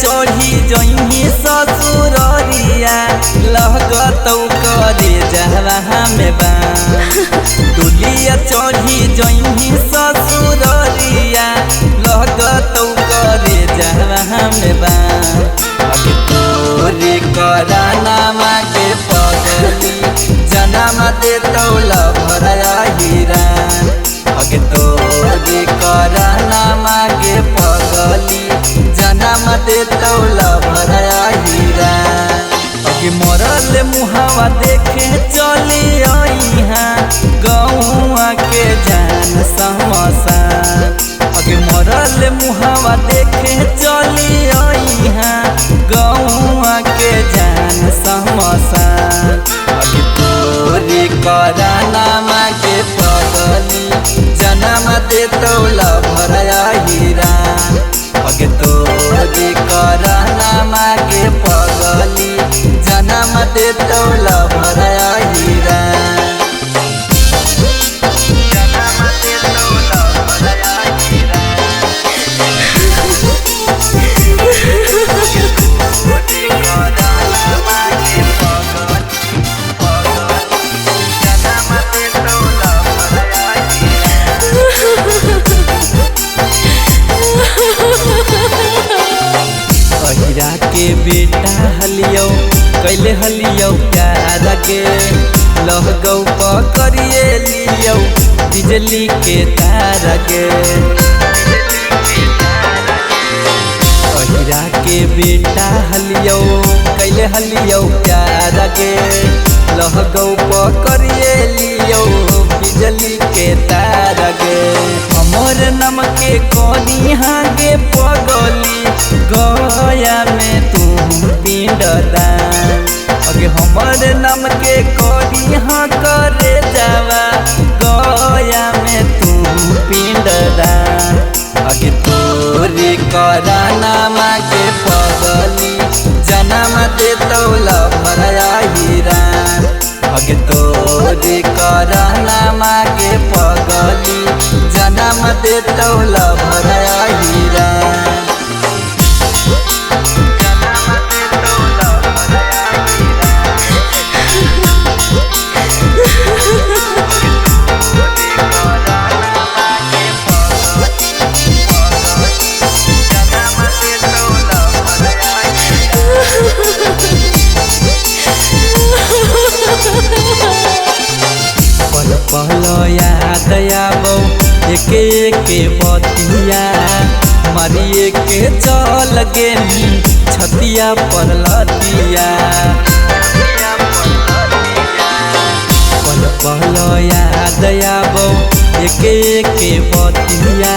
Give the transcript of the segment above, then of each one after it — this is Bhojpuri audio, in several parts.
चढ़ी जही ससुररिया लगतौ करे जहवा में बा डोलिया चढ़ी जही ससुररिया लगतौ करे जहवा में बा अगे तोरे करानामा के पगली जनम देतौ लभरया हीरा अगे तोरे करानामा के पगली जनम देतौ लभरया हीरा अगे मरल मुहावा देखे चली अइहा गौआ के जान समसान अगे मरल मुहावा देखे चली अइहा गौआ के जान समसान अगे तोरे करानामा के पगली जनम देतौ लभरया हीरा अगे तोरे करानामा के पगली जनम देतौ लभरया हीरा जनम देतौ लभरया हीरा तोरे करानामा के पगली जनम देतौ लभरया हीरा अहिरा के बेटा हलियो कैले हलियो प्यार के लहगौ पकड़िए लियो बिजली के तार के अहिरा के बेटा हलियो कैले हलियो प्यार के लहगौ पकड़िए लियो बिजली के तार के हमर नम के कोनी हागे पगली गया में तू पिंड दान अगे हमर नाम के कोनी हाँ करे जावा गया में तू पिंड दान अगे तोरे करानामा के पगली जनम देतौ लभरया हीरा अगे तोरे करानामा के पगली जनम देतौ लभरया हीरा पहलो याद आबो एके एके बतिया मारिए के चल गेनी छतिया पर लतिया पहलो याद आबो एके एके बतिया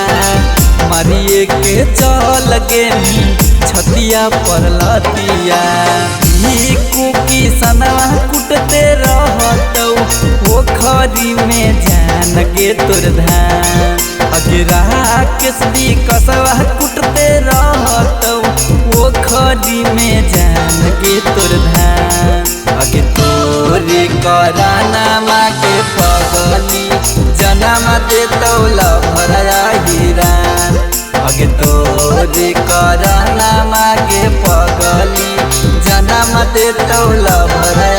मारिए के चल गेनी छतिया पर लतिया कुकी सनवा कुटते रहतौ पोखरी में जान के तोर धान अगे राकेश भी कसवा कुटते रहतौ पोखरी में जान के तोर धान अगे तोरे करानामा के पगली जनम देतौ लभरया हीरा अगे तोरे करानामा के पगली जनम देतौ लभरया